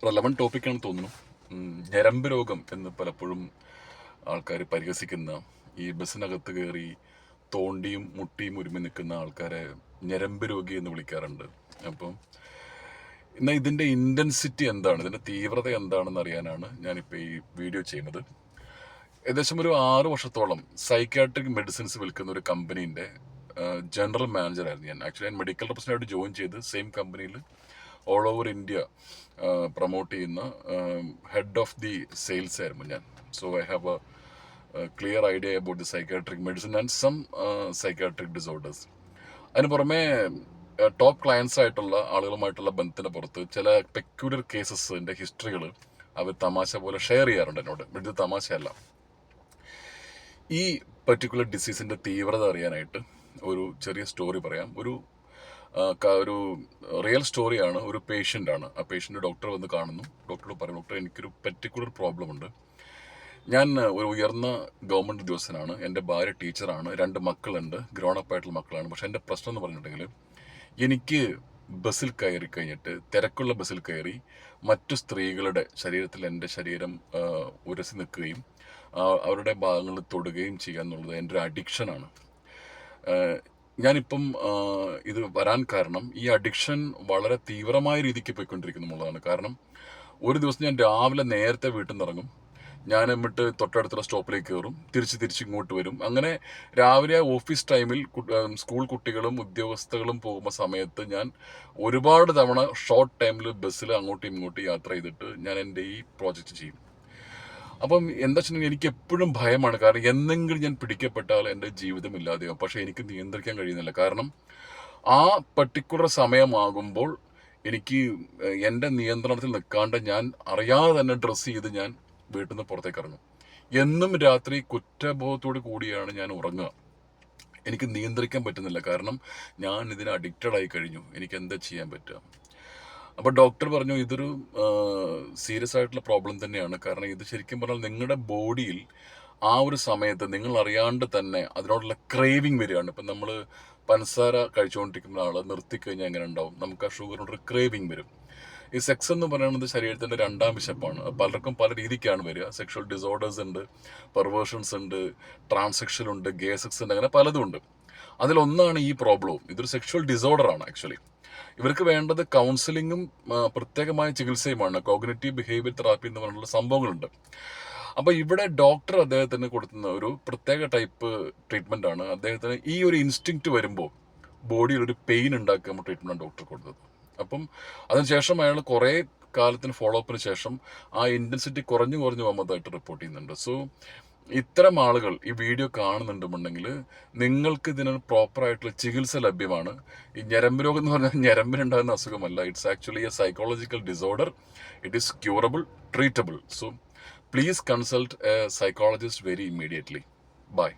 Relevant ടോപ്പിക്കാണെന്ന് തോന്നുന്നു. ഞരമ്പ് രോഗം എന്ന് പലപ്പോഴും ആൾക്കാർ പരിഹസിക്കുന്ന ഈ ബസ്സിനകത്ത് കയറി തോണ്ടിയും മുട്ടിയും ഒരുമി നിൽക്കുന്ന ആൾക്കാരെ ഞരമ്പ് രോഗി എന്ന് വിളിക്കാറുണ്ട്. അപ്പം എന്നാൽ ഇതിൻ്റെ ഇൻറ്റൻസിറ്റി എന്താണ്, ഇതിൻ്റെ തീവ്രത എന്താണെന്ന് അറിയാനാണ് ഞാനിപ്പോൾ ഈ വീഡിയോ ചെയ്യുന്നത്. ഏകദേശം ഒരു 6 വർഷത്തോളം സൈക്യാട്രിക് മെഡിസിൻസ് വിൽക്കുന്ന ഒരു കമ്പനീൻ്റെ ജനറൽ മാനേജറായിരുന്നു ഞാൻ. ആക്ച്വലി ഞാൻ മെഡിക്കൽ റെപ്രസെൻ്റേറ്റീവായിട്ട് ജോയിൻ ചെയ്ത് സെയിം കമ്പനിയിൽ ഓൾ ഓവർ ഇന്ത്യ പ്രൊമോട്ട് ചെയ്യുന്ന ഹെഡ് ഓഫ് ദി സെയിൽസ് ആയിരുന്നു ഞാൻ. So I have a clear idea about the psychiatric medicine and some psychiatric disorders. അതിന് പുറമെ ടോപ്പ് ക്ലയൻസ് ആയിട്ടുള്ള ആളുകളുമായിട്ടുള്ള ബന്ധത്തിന് പുറത്ത് ചില പെക്യുലർ കേസസിൻ്റെ ഹിസ്റ്ററികൾ അവർ തമാശ പോലെ ഷെയർ ചെയ്യാറുണ്ട് എന്നോട്. ഇത് തമാശയല്ല. ഈ പർട്ടിക്കുലർ ഡിസീസിൻ്റെ തീവ്രത അറിയാനായിട്ട് ഒരു ചെറിയ സ്റ്റോറി പറയാം. ഒരു റിയൽ സ്റ്റോറിയാണ്. ഒരു പേഷ്യൻ്റാണ്. ആ പേഷ്യൻ്റ് ഡോക്ടർ വന്ന് കാണുന്നു. ഡോക്ടറോട് പറയും, ഡോക്ടർ എനിക്കൊരു പർട്ടിക്കുലർ പ്രോബ്ലം ഉണ്ട്. ഞാൻ ഒരു ഉയർന്ന ഗവൺമെൻറ് ഉദ്യോഗസ്ഥനാണ്. എൻ്റെ ഭാര്യ ടീച്ചറാണ്. 2 മക്കളുണ്ട്. ഗ്രോണപ്പ് ആയിട്ടുള്ള മക്കളാണ്. പക്ഷേ എൻ്റെ പ്രശ്നം എന്ന് പറഞ്ഞിട്ടുണ്ടെങ്കിൽ എനിക്ക് ബസ്സിൽ കയറി കഴിഞ്ഞിട്ട്, തിരക്കുള്ള ബസ്സിൽ കയറി മറ്റു സ്ത്രീകളുടെ ശരീരത്തിൽ എൻ്റെ ശരീരം ഉരസി നിൽക്കുകയും അവരുടെ ഭാഗങ്ങളിൽ തൊടുകയും ചെയ്യുക എന്നുള്ളത് എൻ്റെ ഒരു അഡിക്ഷനാണ്. ഞാനിപ്പം ഇത് വരാൻ കാരണം ഈ അഡിക്ഷൻ വളരെ തീവ്രമായ രീതിക്ക് പോയിക്കൊണ്ടിരിക്കുന്നു എന്നുള്ളതാണ്. കാരണം ഒരു ദിവസം ഞാൻ രാവിലെ നേരത്തെ വീട്ടിൽ നിന്ന് ഇറങ്ങും. ഞാൻ എന്നിട്ട് തൊട്ടടുത്തുള്ള സ്റ്റോപ്പിലേക്ക് കയറും, തിരിച്ച് ഇങ്ങോട്ട് വരും. അങ്ങനെ രാവിലെ ഓഫീസ് ടൈമിൽ സ്കൂൾ കുട്ടികളും ഉദ്യോഗസ്ഥകളും പോകുന്ന സമയത്ത് ഞാൻ ഒരുപാട് തവണ ഷോർട്ട് ടൈമിൽ ബസ്സിൽ അങ്ങോട്ടും ഇങ്ങോട്ടും യാത്ര ചെയ്തിട്ട് ഞാൻ എൻ്റെ ഈ പ്രോജക്റ്റ് ചെയ്യും. അപ്പം എന്താ വെച്ചിട്ടുണ്ടെങ്കിൽ എനിക്ക് എപ്പോഴും ഭയമാണ്. കാരണം എന്തെങ്കിലും ഞാൻ പിടിക്കപ്പെട്ടാൽ എൻ്റെ ജീവിതം ഇല്ലാതെയാവും. പക്ഷേ എനിക്ക് നിയന്ത്രിക്കാൻ കഴിയുന്നില്ല. കാരണം ആ പർട്ടിക്കുലർ സമയമാകുമ്പോൾ എനിക്ക് എൻ്റെ നിയന്ത്രണത്തിൽ നിൽക്കാണ്ട് ഞാൻ അറിയാതെ തന്നെ ഡ്രസ്സ് ചെയ്ത് ഞാൻ വീട്ടിൽ നിന്ന് പുറത്തേക്ക് ഇറങ്ങും. എന്നും രാത്രി കുറ്റബോധത്തോടു കൂടിയാണ് ഞാൻ ഉറങ്ങുക. എനിക്ക് നിയന്ത്രിക്കാൻ പറ്റുന്നില്ല. കാരണം ഞാൻ ഇതിന് അഡിക്റ്റഡ് ആയി കഴിഞ്ഞു. എനിക്ക് എന്താ ചെയ്യാൻ പറ്റുക? അപ്പോൾ ഡോക്ടർ പറഞ്ഞു, ഇതൊരു സീരിയസ് ആയിട്ടുള്ള പ്രോബ്ലം തന്നെയാണ്. കാരണം ഇത് ശരിക്കും പറഞ്ഞാൽ നിങ്ങളുടെ ബോഡിയിൽ ആ ഒരു സമയത്ത് നിങ്ങൾ അറിയാണ്ട് തന്നെ അതിനോടുള്ള ക്രേവിങ് വരികയാണ്. ഇപ്പം നമ്മൾ പഞ്ചസാര കഴിച്ചുകൊണ്ടിരിക്കുന്ന ആൾ നിർത്തിക്കഴിഞ്ഞാൽ എങ്ങനെ ഉണ്ടാവും? നമുക്ക് ആ ഷുഗറിനോടൊരു ക്രേവിങ് വരും. ഈ സെക്സ് എന്ന് പറയുന്നത് ശരീരത്തിൻ്റെ 2ാം വിശപ്പാണ്. പലർക്കും പല രീതിക്കാണ് വരിക. സെക്ഷൽ ഡിസോർഡേഴ്സ് ഉണ്ട്, പെർവേർഷൻസ് ഉണ്ട്, ട്രാൻസെക്ഷൻ ഉണ്ട്, ഗേ സെക്സ് ഉണ്ട്, അങ്ങനെ പലതും ഉണ്ട്. അതിലൊന്നാണ് ഈ പ്രോബ്ലവും. ഇതൊരു സെക്ഷൽ ഡിസോർഡറാണ് ആക്ച്വലി. ഇവർക്ക് വേണ്ടത് കൗൺസിലിങ്ങും പ്രത്യേകമായ ചികിത്സയുമാണ്. കോഗ്നിറ്റീവ് ബിഹേവിയർ തെറാപ്പി എന്ന് പറഞ്ഞുള്ള സംഭവങ്ങളുണ്ട്. അപ്പോൾ ഇവിടെ ഡോക്ടർ അദ്ദേഹത്തിന് കൊടുക്കുന്ന ഒരു പ്രത്യേക ടൈപ്പ് ട്രീറ്റ്മെൻ്റ് ആണ്. അദ്ദേഹത്തിന് ഈ ഒരു ഇൻസ്റ്റിങ്ക്റ്റ് വരുമ്പോൾ ബോഡിയിൽ ഒരു പെയിൻ ഉണ്ടാക്കുന്ന ട്രീറ്റ്മെൻറ്റാണ് ഡോക്ടർ കൊടുത്തത്. അപ്പം അതിനുശേഷം അയാൾ കുറേ കാലത്തിന് ഫോളോ അപ്പിന് ശേഷം ആ ഇൻറ്റൻസിറ്റി കുറഞ്ഞു വന്നതായിട്ട് റിപ്പോർട്ട് ചെയ്യുന്നുണ്ട്. സോ ഇത്തരം ആളുകൾ ഈ വീഡിയോ കാണുന്നുണ്ടെന്നുണ്ടെങ്കിൽ നിങ്ങൾക്ക് ഇതിനൊരു പ്രോപ്പറായിട്ടുള്ള ചികിത്സ ലഭ്യമാണ്. ഈ ഞരമ്പ് രോഗം എന്ന് പറഞ്ഞാൽ ഞരമ്പിനുണ്ടാകുന്ന അസുഖമല്ല. It's actually a psychological disorder. It is curable, treatable. So please consult a psychologist very immediately. By.